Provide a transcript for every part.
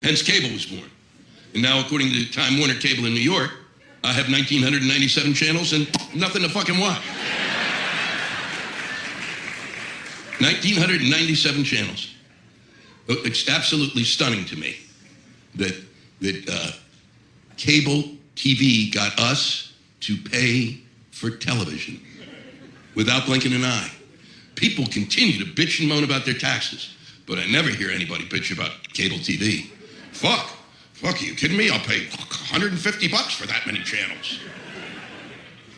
Hence cable was born. And now, according to Time Warner Cable in New York, I have 1,997 channels and nothing to fucking watch. 1,997 channels. It's absolutely stunning to me that cable TV got us to pay for television without blinking an eye. People continue to bitch and moan about their taxes, but I never hear anybody bitch about cable TV. Fuck, are you kidding me? I'll pay $150 for that many channels.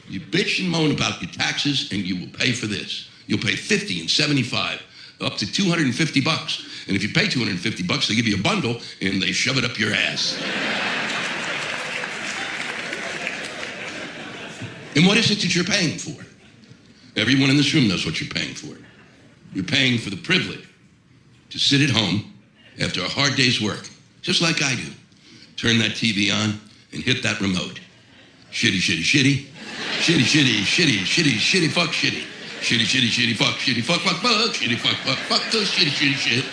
You bitch and moan about your taxes and you will pay for this. You'll pay $50 and $75, up to $250. And if you pay $250, they give you a bundle and they shove it up your ass. And what is it that you're paying for? Everyone in this room knows what you're paying for. You're paying for the privilege to sit at home after a hard day's work, just like I do. Turn that TV on and hit that remote. Shitty, shitty, shitty. Shitty, shitty, shitty, shitty, shitty, fuck, shitty. Shitty, shitty, shitty, fuck, shitty, fuck, fuck, fuck, shitty, fuck, fuck, fuck, those shitty, shitty, shit.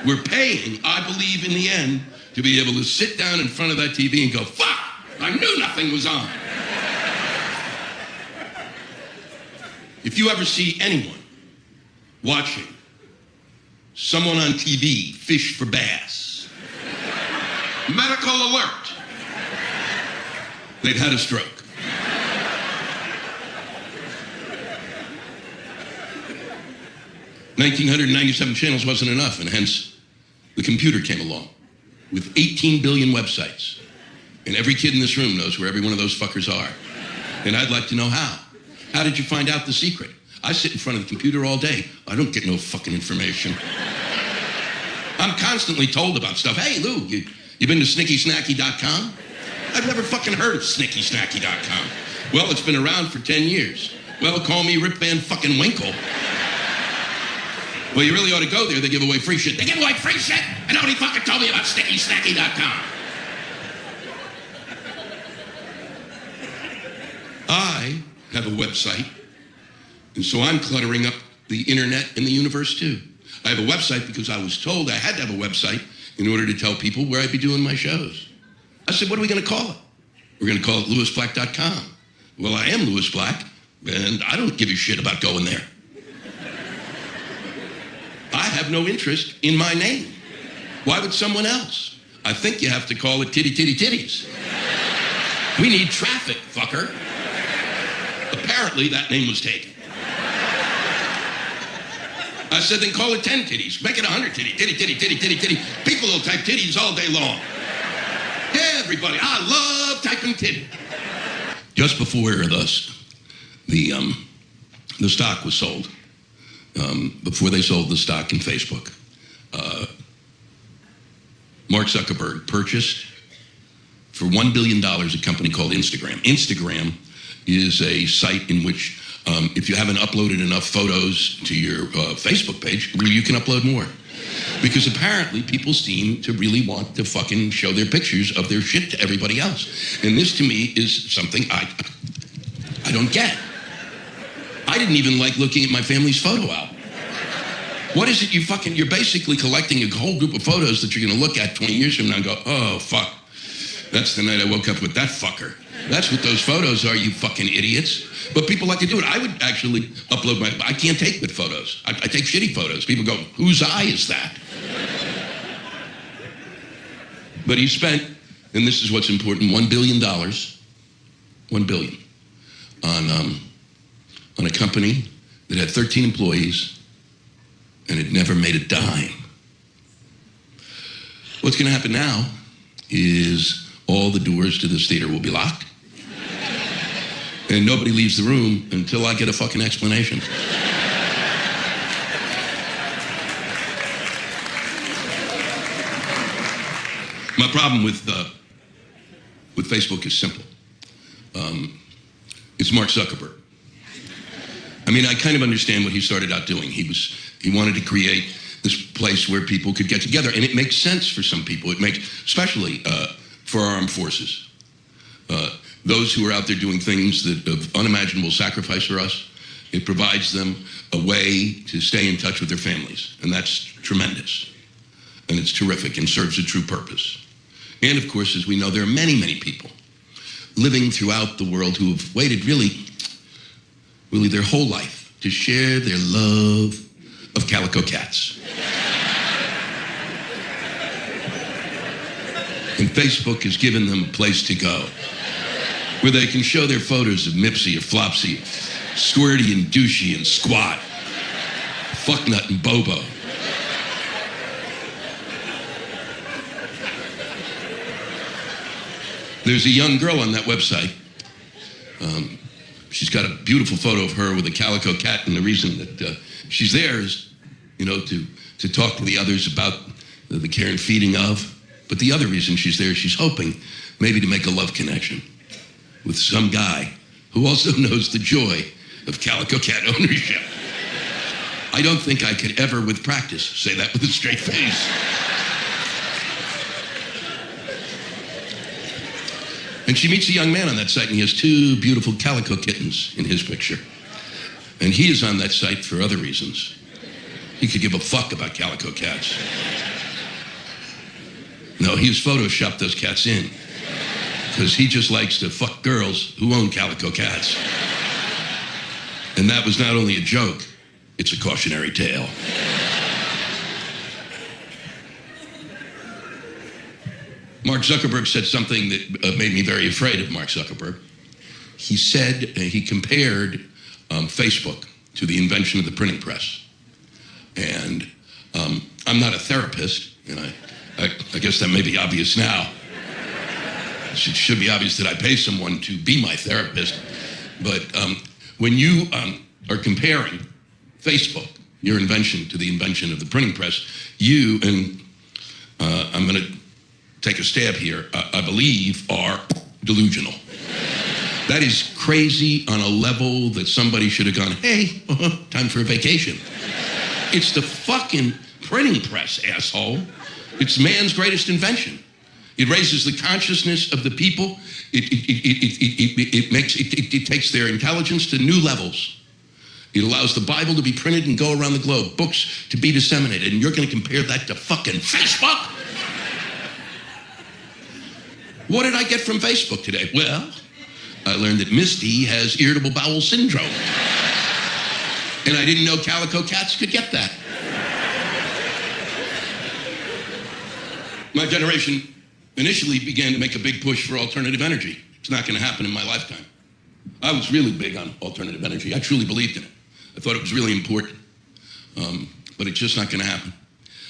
We're paying, I believe in the end, to be able to sit down in front of that TV and go, fuck, I knew nothing was on. If you ever see anyone watching someone on TV fish for bass, medical alert, they've had a stroke. $1,997 channels wasn't enough, and hence the computer came along with 18 billion websites. And every kid in this room knows where every one of those fuckers are. And I'd like to know how. How did you find out the secret? I sit in front of the computer all day. I don't get no fucking information. I'm constantly told about stuff. Hey, Lou, you been to snickysnacky.com? I've never fucking heard of snickysnacky.com. Well, it's been around for 10 years. Well, call me Rip Van fucking Winkle. Well, you really ought to go there. They give away free shit. They give away free shit, and nobody fucking told me about snickysnacky.com. I have a website, and so I'm cluttering up the internet and the universe too. I have a website because I was told I had to have a website in order to tell people where I'd be doing my shows. I said, what are we going to call it? We're going to call it lewisblack.com. Well, I am Lewis Black, and I don't give a shit about going there. I have no interest in my name. Why would someone else? I think you have to call it Titty Titty Titties. We need traffic, fucker. Apparently, that name was taken. I said, then call it 10 titties. Make it 100 titty, titty, titty, titty, titty, titty. People will type titties all day long. Yeah, everybody, I love typing titty. Just before the stock was sold, before they sold the stock in Facebook, Mark Zuckerberg purchased for $1 billion a company called Instagram. Instagram is a site in which if you haven't uploaded enough photos to your Facebook page, you can upload more. Because apparently people seem to really want to fucking show their pictures of their shit to everybody else. And this to me is something I don't get. I didn't even like looking at my family's photo album. What is it you're basically collecting a whole group of photos that you're gonna look at 20 years from now and go, oh, fuck. That's the night I woke up with that fucker. That's what those photos are, you fucking idiots. But people like to do it. I would actually upload I can't take good photos. I take shitty photos. People go, whose eye is that? But he spent, and this is what's important, $1 billion, $1 billion, on a company that had 13 employees and it never made a dime. What's gonna happen now is all the doors to this theater will be locked. And nobody leaves the room until I get a fucking explanation. My problem with Facebook is simple. It's Mark Zuckerberg. I mean, I kind of understand what he started out doing. He wanted to create this place where people could get together, and it makes sense for some people. It makes, especially for our armed forces. Those who are out there doing things that of unimaginable sacrifice for us, it provides them a way to stay in touch with their families, and that's tremendous. and it's terrific and serves a true purpose. And of course, as we know, there are many, many people living throughout the world who have waited really their whole life to share their love of calico cats. And Facebook has given them a place to go where they can show their photos of Mipsy or Flopsy, Squirty and Douchey and Squat, Fucknut and Bobo. There's a young girl on that website. She's got a beautiful photo of her with a calico cat, and the reason that she's there is, to talk to the others about the care and feeding of. But the other reason she's there, she's hoping maybe to make a love connection with some guy who also knows the joy of calico cat ownership. I don't think I could ever, with practice, say that with a straight face. And she meets a young man on that site, and he has two beautiful calico kittens in his picture. And he is on that site for other reasons. He could give a fuck about calico cats. No, he's photoshopped those cats in because he just likes to fuck girls who own calico cats. And that was not only a joke, it's a cautionary tale. Mark Zuckerberg said something that made me very afraid of Mark Zuckerberg. He said, he compared Facebook to the invention of the printing press. And I'm not a therapist, and I guess that may be obvious now. It should be obvious that I pay someone to be my therapist. But when you are comparing Facebook, your invention, to the invention of the printing press, you, and I'm going to take a stab here, I believe are delusional. That is crazy on a level that somebody should have gone, hey, time for a vacation. It's the fucking printing press, asshole. It's man's greatest invention. It raises the consciousness of the people. It takes their intelligence to new levels. It allows the Bible to be printed and go around the globe, books to be disseminated, and you're going to compare that to fucking Facebook? What did I get from Facebook today? Well, I learned that Misty has irritable bowel syndrome. And I didn't know calico cats could get that. My generation initially began to make a big push for alternative energy. It's not going to happen in my lifetime. I was really big on alternative energy. I truly believed in it. I thought it was really important. But it's just not going to happen.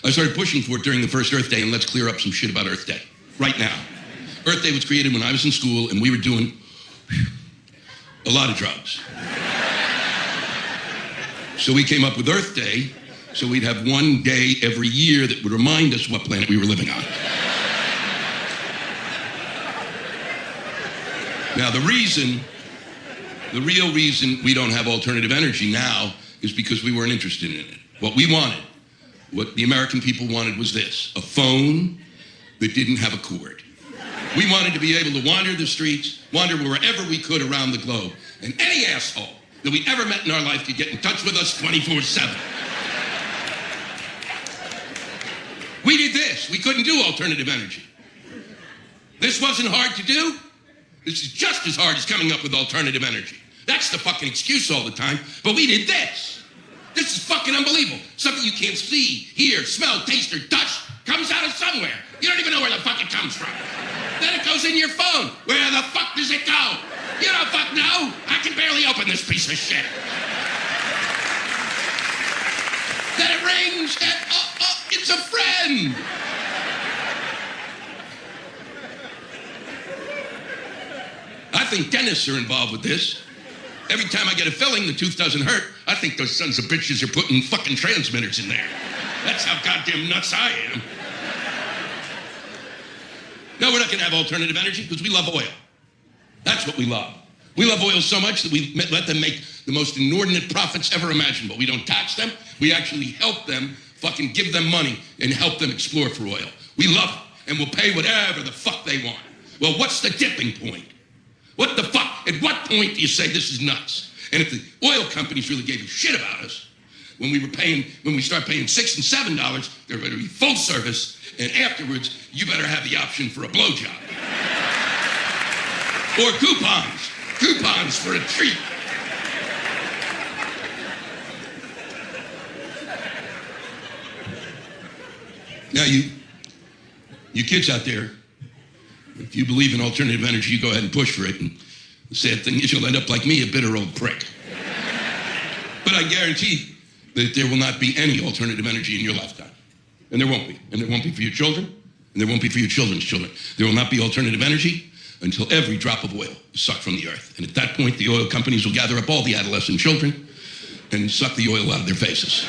I started pushing for it during the first Earth Day, and let's clear up some shit about Earth Day right now. Earth Day was created when I was in school, and we were doing a lot of drugs. So we came up with Earth Day, so we'd have one day every year that would remind us what planet we were living on. Now, the real reason we don't have alternative energy now is because we weren't interested in it. What we wanted, what the American people wanted was this: a phone that didn't have a cord. We wanted to be able to wander the streets, wander wherever we could around the globe, and any asshole that we ever met in our life could get in touch with us 24/7. We did this. We couldn't do alternative energy. This wasn't hard to do. This is just as hard as coming up with alternative energy. That's the fucking excuse all the time, but we did this. This is fucking unbelievable. Something you can't see, hear, smell, taste, or touch comes out of somewhere. You don't even know where the fuck it comes from. Then it goes in your phone. Where the fuck does it go? You don't fuck know. I can barely open this piece of shit. Then it rings and it's a friend. I think dentists are involved with this. Every time I get a filling, the tooth doesn't hurt. I think those sons of bitches are putting fucking transmitters in there. That's how goddamn nuts I am. No, we're not going to have alternative energy because we love oil. That's what we love. We love oil so much that we let them make the most inordinate profits ever imaginable. We don't tax them. We actually help them, fucking give them money and help them explore for oil. We love it, and we'll pay whatever the fuck they want. Well, what's the tipping point? What the fuck? At what point do you say this is nuts? And if the oil companies really gave a shit about us, when we start paying $6 and $7, there better be full service, and afterwards, you better have the option for a blowjob. Or coupons for a treat. Now, you kids out there, if you believe in alternative energy, you go ahead and push for it. And the sad thing is you'll end up like me, a bitter old prick. But I guarantee that there will not be any alternative energy in your lifetime. And there won't be. And there won't be for your children. And there won't be for your children's children. There will not be alternative energy until every drop of oil is sucked from the earth. And at that point, the oil companies will gather up all the adolescent children and suck the oil out of their faces.